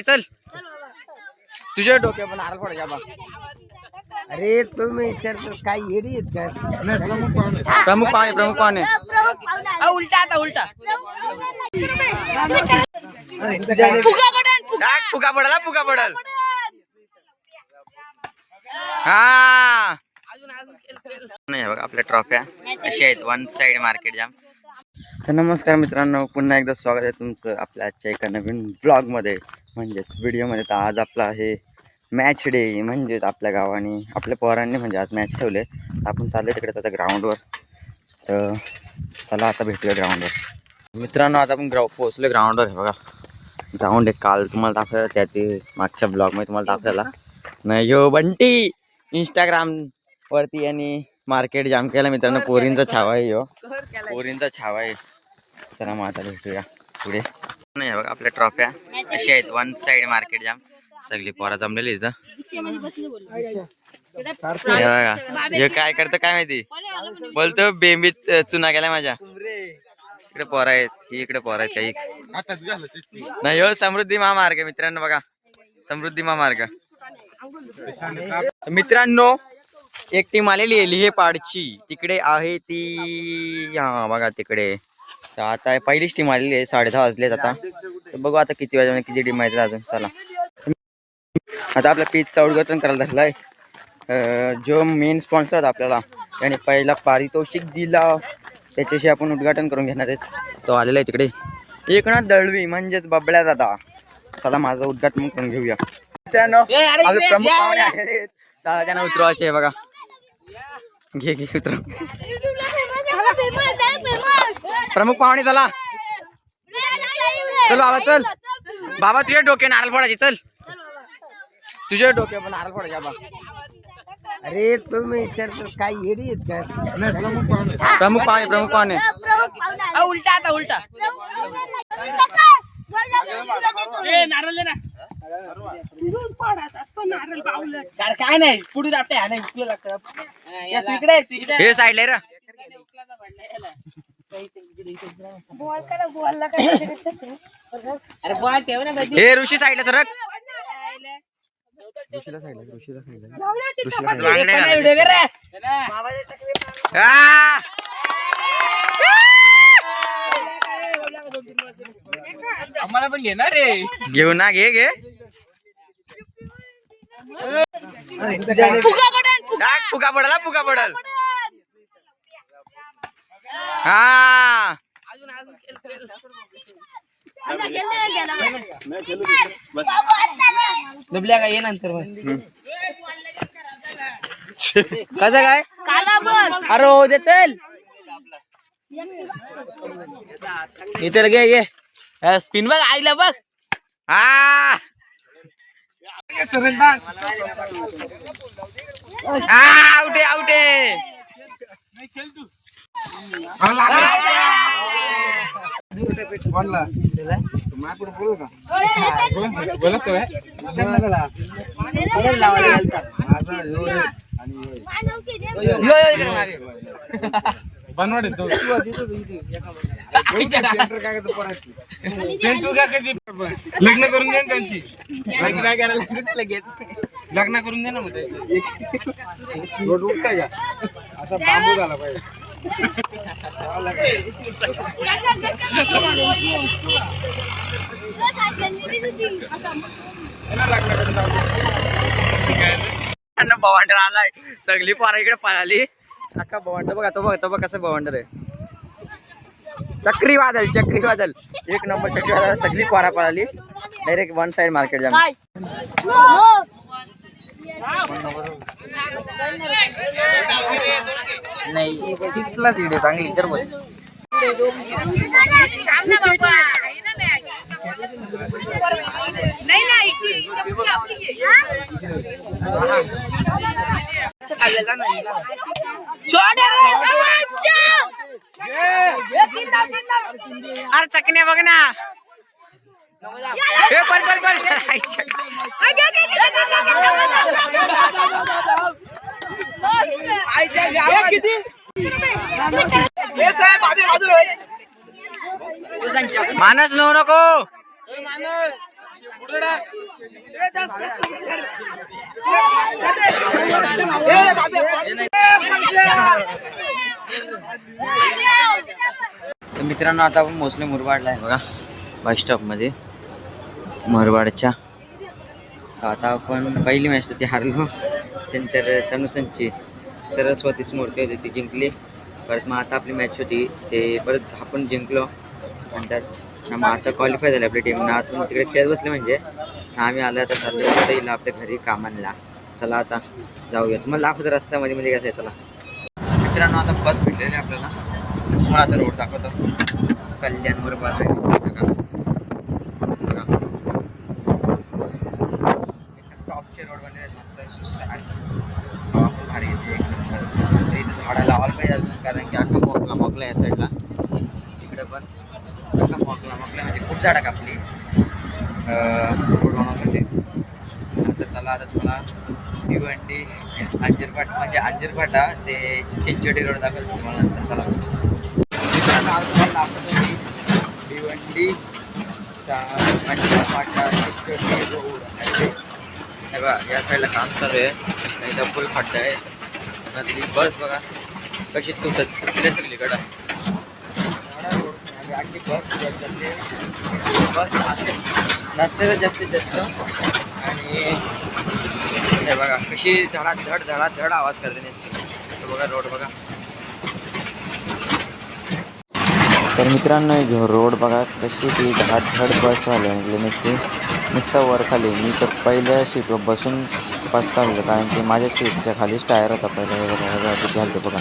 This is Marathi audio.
चल तुझ्या डोक्या पण आर पड बा. अरे तुम्ही काय येडी आहेत का? प्रमुख पाहुणे उलटा आता उलटा फुगा पडल हा नाही बघा आपल्या ट्रॉफ्या अशा आहेत. वन साइड मार्केट जाम. तर नमस्कार मित्रांनो, पुन्हा एकदा स्वागत आहे तुमचं आपल्या आजच्या एका नवीन ब्लॉगमध्ये म्हणजेच व्हिडिओमध्ये. तर आज आपला आहे मॅच डे, म्हणजेच आपल्या गावाने आपल्या पोरांनी म्हणजे आज मॅच ठेवले. आपण चालले तिकडे आता ग्राउंडवर. तर चला आता भेटूया ग्राउंडवर. मित्रांनो आता आपण पोहोचलो ग्राउंडवर. आहे बघा ग्राउंड एक काल तुम्हाला दाखवलं, त्या ते मागच्या ब्लॉगमध्ये तुम्हाला दाखवला नाही. यो बंटी इंस्टाग्रामवरती यांनी मार्केट जाम केला मित्रांनो. पोरींचा छावा आहे, यो पोरींचा छावा आहे. चला मग आता भेटूया पुढे. नाही बघा आपल्या ट्रॉफ्या अशा आहेत. वन साइड मार्केट जाम. सगळी पोरा जमलेली इथं. हे काय करतं काय माहिती, बोलतो बेंबीत चुना गेला माझ्या. इकडे पोरा आहेत, ही इकडे पोरा आहेत काही नाही. हो समृद्धी महामार्ग मित्रांनो, बघा समृद्धी महामार्ग. मित्रांनो एक टीम आलेली आहे लिहेपाडची, तिकडे आहे ती. हा बघा तिकडे. तर आता पहिलीच टीम आलेली आहे. 10:30 वाजलेत आता. तर बघू आता किती वाजता किती टीम आहेत अजून. चला आता आपल्या पीचचा उद्घाटन करायला धरलाय. जो मेन स्पॉन्सर होता आपल्याला त्याने पहिला पारितोषिक दिला, त्याच्याशी आपण उद्घाटन करून घेणार आहेत. तो आलेला आहे तिकडे. एकनाथ दळवी म्हणजेच बबड्या दादा. चला माझं उद्घाटन करून घेऊया. मित्रांनो आपले प्रमुख पाहुणे आलेले आहेत. त्यांना उतरवायचे बघा. घे उतर. प्रमुख पाहुणे चला. चल बाबा चल. बाबा तुझ्या डोक्या नारळ फोडायची. चल तुझ्या डोक्या पण नारळ फोडायची बाबा. अरे तुम्ही काय येडी आहेत का? प्रमुख पाहुणे उलटा आता उलटा काय नाही पुढे लागते. हे साईडला रे. हे ऋषी साईडला सरक. आम्हाला पण घेणार रे. घेऊ ना. घे फुगा पडल हा. दुबल्या काय ये नंतर कसं काय अरे हो देतील इतर घे स्पिन बघ आईला बघ. हा आउट आहे. बनवाडे लग्न करून दे त्यांची. लग्न करायला लगेच लग्न करून दे ना. मग रोड उठताय का असा बांबू झाला पाहिजे. बवंडर आलाय. सगळी पोरा इकडे पळाली. अख्खा बवंडर बघा. तो बघ कसं बवंडर आहे. चक्री वादल एक नंबर चक्री वादल. सगळी पोरा पळाली. डायरेक्ट वन साइड मार्केट जाम. नाही 6 ला तिडे चांगली कर बघ. अरे चकण्या बघ ना. मानस नऊ नको. तर मित्रांनो आता आपण मोस्टली मुरबाडला आहे बघा, बस स्टॉप मध्ये मुरबाडच्या. आता आपण पहिली मॅच तर ती हारलो. त्यानंतर तनुसंची सरस्वतीच मूर्ती होती ती जिंकली. परत मग आता आपली मॅच होती ते परत आपण जिंकलो. नंतर मग आता क्वालिफाय झाली आपली टीम. ना आता तिकडे खेळत बसले म्हणजे आम्ही आलो आता चाललो येईल आपल्या घरी कामांना. चला आता जाऊया. तुम्हाला दाखवतो रस्त्यामध्ये मध्ये कसं आहे. चला मित्रांनो आता बस भेटलेली आपल्याला. तुम्हाला आता रोड दाखवतो. कल्याण मुरबाड आहे बघा. टॉपचे रोड बनलेले आहेत मस्त सुसाट. भारी येते इथं झाडं लावायला पाहिजे अजून, कारण की अख्खा मोकला या साईडला. इकडे पण अख्खा मोकला म्हणजे खूप झाडं कापली रोड बनवण्यासाठी. आता चला आता तुम्हाला भिवंडी अंजीरपाट म्हणजे अंजीरपाटा ते चिंचोटी रोड दाखवतो तुम्हाला नंतर. चला तुम्हाला दाखवतो मी भिवंडीचा अंजीरपाटा चिंचोटी रोड आहे बघा. या साईडला काम चालू आहे. इथं फुल खड्डा आहे. नदी बस बघा कशी तुटत सगळीकडं. आणखी बस चालली बस नसते जास्तीत जास्त. आणि हे बघा कशी धड आवाज करते नसते बघा रोड बघा. तर मित्रांनो घेऊ रोड बघा कशी ती धड बसवाले नसते नुसतं वर खाली. मी तर पहिल्या सीटवर बसून पस्तावलं कारण की माझ्या सीटच्या खालीच टायर होता पहिल्या. किती घालते बघा